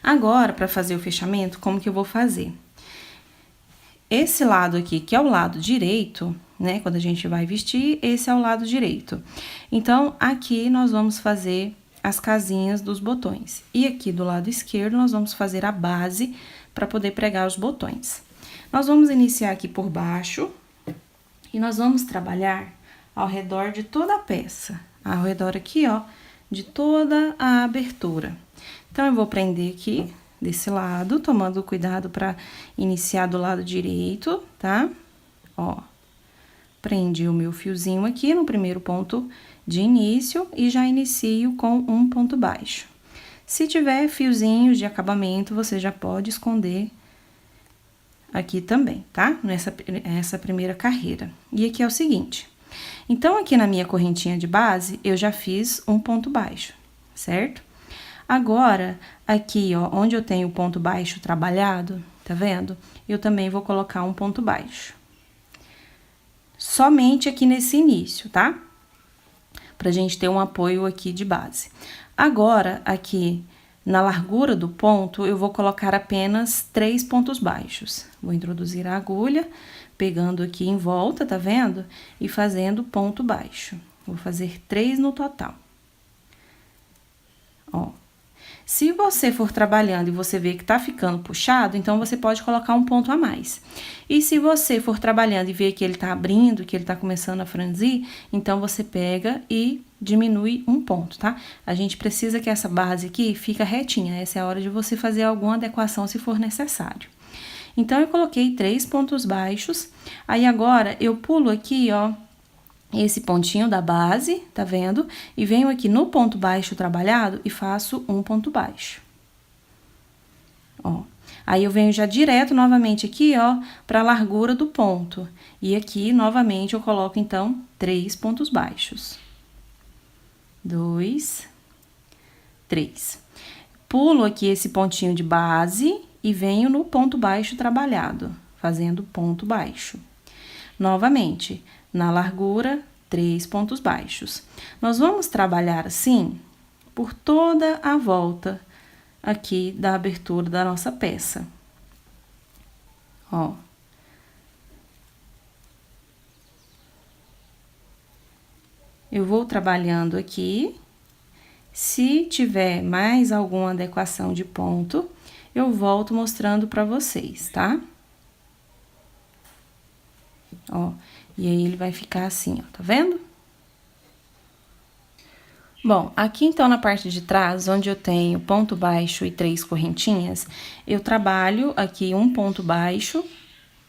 Agora, pra fazer o fechamento, como que eu vou fazer? Esse lado aqui, que é o lado direito, né? Quando a gente vai vestir, esse é o lado direito. Então, aqui nós vamos fazer as casinhas dos botões. E aqui do lado esquerdo, nós vamos fazer a base para poder pregar os botões. Nós vamos iniciar aqui por baixo e nós vamos trabalhar ao redor de toda a peça. Ao redor aqui, ó, de toda a abertura. Então, eu vou prender aqui desse lado, tomando cuidado para iniciar do lado direito, tá? Ó, prendi o meu fiozinho aqui no primeiro ponto de início e já inicio com um ponto baixo. Se tiver fiozinhos de acabamento, você já pode esconder aqui também, tá? Nessa primeira carreira. E aqui é o seguinte, então, aqui na minha correntinha de base, eu já fiz um ponto baixo, certo? Agora, aqui, ó, onde eu tenho o ponto baixo trabalhado, tá vendo? Eu também vou colocar um ponto baixo. Somente aqui nesse início, tá? Pra gente ter um apoio aqui de base. Agora, aqui na largura do ponto, eu vou colocar apenas 3 pontos baixos. Vou introduzir a agulha, pegando aqui em volta, tá vendo? E fazendo ponto baixo. Vou fazer 3 no total. Ó. Se você for trabalhando e você ver que tá ficando puxado, então você pode colocar um ponto a mais. E se você for trabalhando e ver que ele tá abrindo, que ele tá começando a franzir, então você pega e diminui um ponto, tá? A gente precisa que essa base aqui fique retinha, essa é a hora de você fazer alguma adequação se for necessário. Então, eu coloquei 3 pontos baixos, aí agora eu pulo aqui, ó, esse pontinho da base, tá vendo? E venho aqui no ponto baixo trabalhado e faço um ponto baixo. Ó, aí eu venho já direto novamente aqui, ó, pra largura do ponto. E aqui, novamente, eu coloco, então, 3 pontos baixos. 2, 3. Pulo aqui esse pontinho de base e venho no ponto baixo trabalhado, fazendo ponto baixo. Novamente, na largura, 3 pontos baixos. Nós vamos trabalhar assim por toda a volta aqui da abertura da nossa peça. Ó. Eu vou trabalhando aqui. Se tiver mais alguma adequação de ponto, eu volto mostrando pra vocês, tá? Ó, e aí ele vai ficar assim, ó, tá vendo? Bom, aqui então na parte de trás, onde eu tenho ponto baixo e 3 correntinhas, eu trabalho aqui um ponto baixo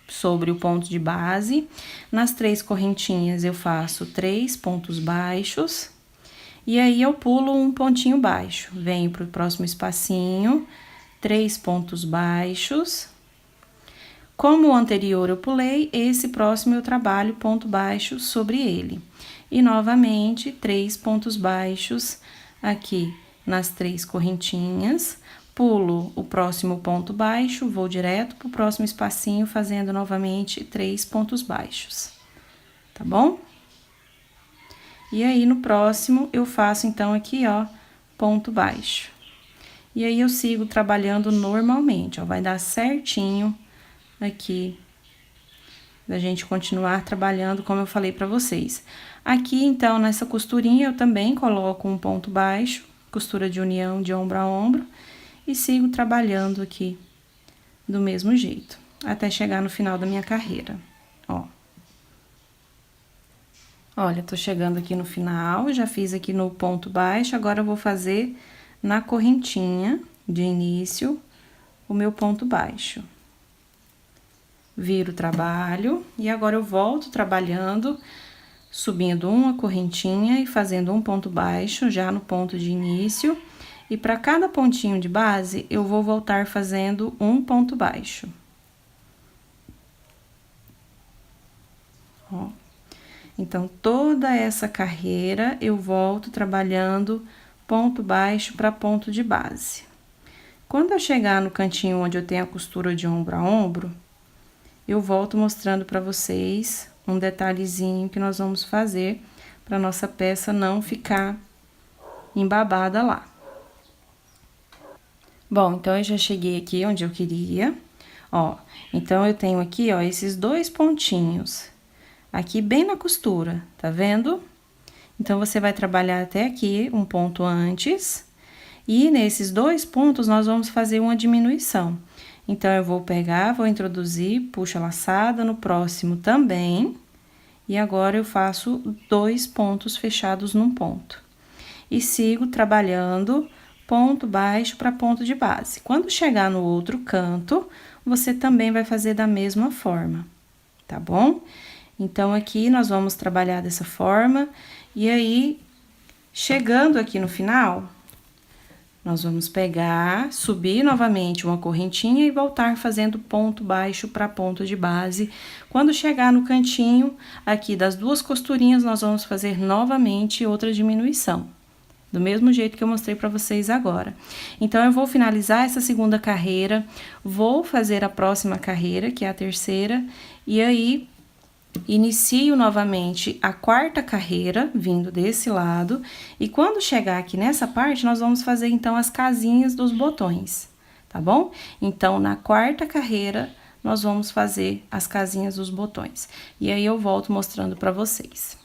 sobre o ponto de base. Nas 3 correntinhas eu faço 3 pontos baixos. E aí eu pulo um pontinho baixo. Venho pro próximo espacinho, 3 pontos baixos. Como o anterior eu pulei, esse próximo eu trabalho ponto baixo sobre ele. E novamente, 3 pontos baixos aqui nas 3 correntinhas. Pulo o próximo ponto baixo, vou direto pro próximo espacinho, fazendo novamente 3 pontos baixos. Tá bom? E aí, no próximo, eu faço, então, aqui, ó, ponto baixo. E aí, eu sigo trabalhando normalmente, ó, vai dar certinho aqui, da gente continuar trabalhando como eu falei pra vocês. Aqui, então, nessa costurinha, eu também coloco um ponto baixo, costura de união de ombro a ombro, e sigo trabalhando aqui do mesmo jeito, até chegar no final da minha carreira, ó. Olha, tô chegando aqui no final, já fiz aqui no ponto baixo, agora eu vou fazer na correntinha de início o meu ponto baixo. Viro o trabalho e agora eu volto trabalhando, subindo uma correntinha e fazendo um ponto baixo já no ponto de início. E para cada pontinho de base, eu vou voltar fazendo um ponto baixo. Ó. Então, toda essa carreira, eu volto trabalhando ponto baixo para ponto de base. Quando eu chegar no cantinho onde eu tenho a costura de ombro a ombro, eu volto mostrando para vocês um detalhezinho que nós vamos fazer para nossa peça não ficar embabada lá. Bom, então, eu já cheguei aqui onde eu queria, ó. Então, eu tenho aqui, ó, esses 2 pontinhos. Aqui bem na costura, tá vendo? Então, você vai trabalhar até aqui um ponto antes. E nesses 2 pontos, nós vamos fazer uma diminuição. Então, eu vou pegar, vou introduzir, puxo a laçada, no próximo também. E agora, eu faço 2 pontos fechados num ponto. E sigo trabalhando ponto baixo para ponto de base. Quando chegar no outro canto, você também vai fazer da mesma forma, tá bom? Então, aqui nós vamos trabalhar dessa forma, e aí, chegando aqui no final, nós vamos pegar, subir novamente uma correntinha e voltar fazendo ponto baixo para ponto de base. Quando chegar no cantinho, aqui das 2 costurinhas, nós vamos fazer novamente outra diminuição. Do mesmo jeito que eu mostrei para vocês agora. Então, eu vou finalizar essa segunda carreira, vou fazer a próxima carreira, que é a terceira, e aí, inicio novamente a 4ª carreira, vindo desse lado, e quando chegar aqui nessa parte, nós vamos fazer, então, as casinhas dos botões, tá bom? Então, na 4ª carreira, nós vamos fazer as casinhas dos botões. E aí, eu volto mostrando para vocês.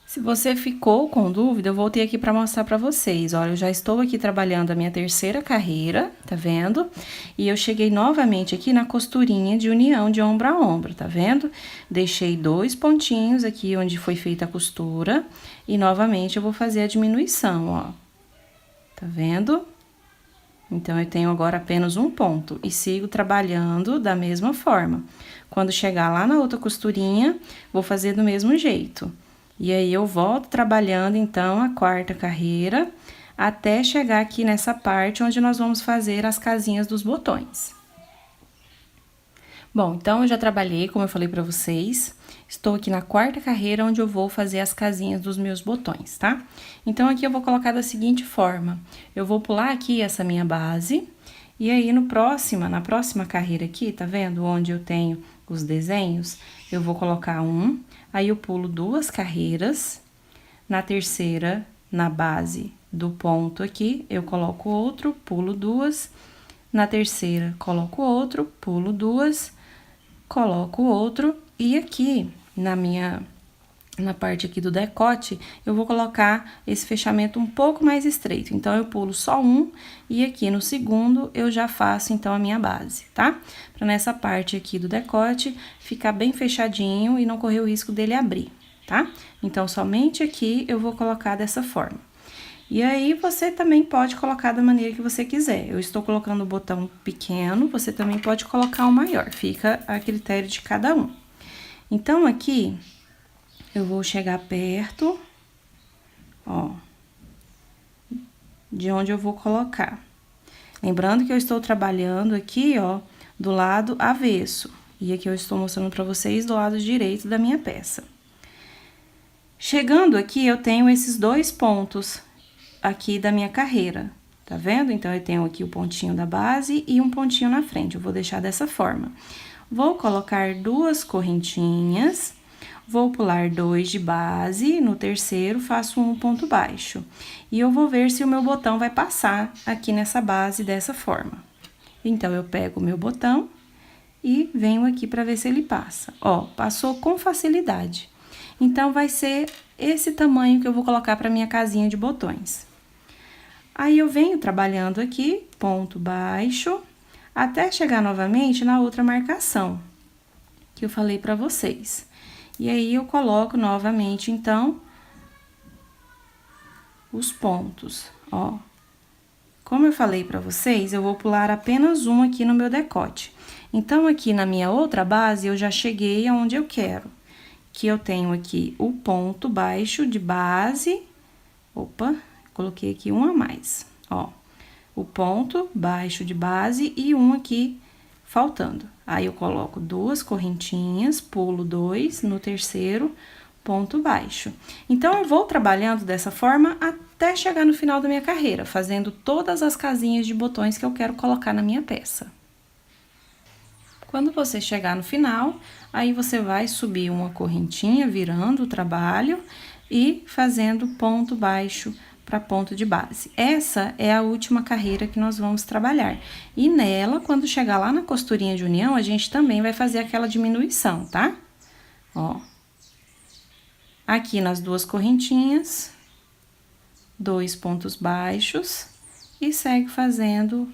Se você ficou com dúvida, eu voltei aqui para mostrar para vocês. Olha, eu já estou aqui trabalhando a minha 3ª carreira, tá vendo? E eu cheguei novamente aqui na costurinha de união de ombro a ombro, tá vendo? Deixei 2 pontinhos aqui onde foi feita a costura e novamente eu vou fazer a diminuição, ó. Tá vendo? Então, eu tenho agora apenas um ponto e sigo trabalhando da mesma forma. Quando chegar lá na outra costurinha, vou fazer do mesmo jeito. E aí, eu volto trabalhando, então, a 4ª carreira, até chegar aqui nessa parte onde nós vamos fazer as casinhas dos botões. Bom, então, eu já trabalhei, como eu falei pra vocês, estou aqui na 4ª carreira, onde eu vou fazer as casinhas dos meus botões, tá? Então, aqui eu vou colocar da seguinte forma, eu vou pular aqui essa minha base, e aí, na próxima carreira aqui, tá vendo? Onde eu tenho os desenhos, eu vou colocar um, aí eu pulo 2 carreiras, na terceira, na base do ponto aqui, eu coloco outro, pulo 2, na terceira, coloco outro, pulo 2, coloco outro, e aqui, na parte aqui do decote, eu vou colocar esse fechamento um pouco mais estreito. Então, eu pulo só um, e aqui no segundo, eu já faço, então, a minha base, tá? Pra nessa parte aqui do decote, ficar bem fechadinho e não correr o risco dele abrir, tá? Então, somente aqui, eu vou colocar dessa forma. E aí, você também pode colocar da maneira que você quiser. Eu estou colocando o botão pequeno, você também pode colocar o maior, fica a critério de cada um. Então, aqui, eu vou chegar perto, ó, de onde eu vou colocar. Lembrando que eu estou trabalhando aqui, ó, do lado avesso. E aqui eu estou mostrando pra vocês do lado direito da minha peça. Chegando aqui, eu tenho esses 2 pontos aqui da minha carreira, tá vendo? Então, eu tenho aqui o pontinho da base e um pontinho na frente, eu vou deixar dessa forma. Vou colocar 2 correntinhas, vou pular 2 de base, no terceiro faço um ponto baixo. E eu vou ver se o meu botão vai passar aqui nessa base dessa forma. Então, eu pego o meu botão e venho aqui pra ver se ele passa. Ó, passou com facilidade. Então, vai ser esse tamanho que eu vou colocar pra minha casinha de botões. Aí, eu venho trabalhando aqui, ponto baixo, até chegar novamente na outra marcação, que eu falei pra vocês. E aí, eu coloco novamente, então, os pontos, ó. Como eu falei pra vocês, eu vou pular apenas um aqui no meu decote. Então, aqui na minha outra base, eu já cheguei aonde eu quero. Que eu tenho aqui o ponto baixo de base. Opa, coloquei aqui um a mais, ó. O ponto baixo de base e um aqui faltando. Aí, eu coloco 2 correntinhas, pulo 2 no terceiro ponto baixo. Então, eu vou trabalhando dessa forma até chegar no final da minha carreira, fazendo todas as casinhas de botões que eu quero colocar na minha peça. Quando você chegar no final, aí você vai subir uma correntinha, virando o trabalho e fazendo ponto baixo para ponto de base. Essa é a última carreira que nós vamos trabalhar. E nela, quando chegar lá na costurinha de união, a gente também vai fazer aquela diminuição, tá? Ó. Aqui nas 2 correntinhas, 2 pontos baixos e segue fazendo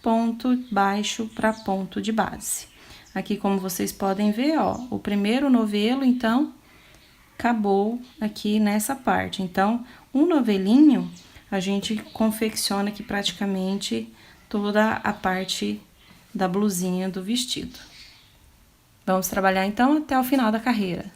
ponto baixo para ponto de base. Aqui, como vocês podem ver, ó, o primeiro novelo, então, acabou aqui nessa parte. Então, um novelinho, a gente confecciona aqui praticamente toda a parte da blusinha do vestido. Vamos trabalhar, então, até o final da carreira.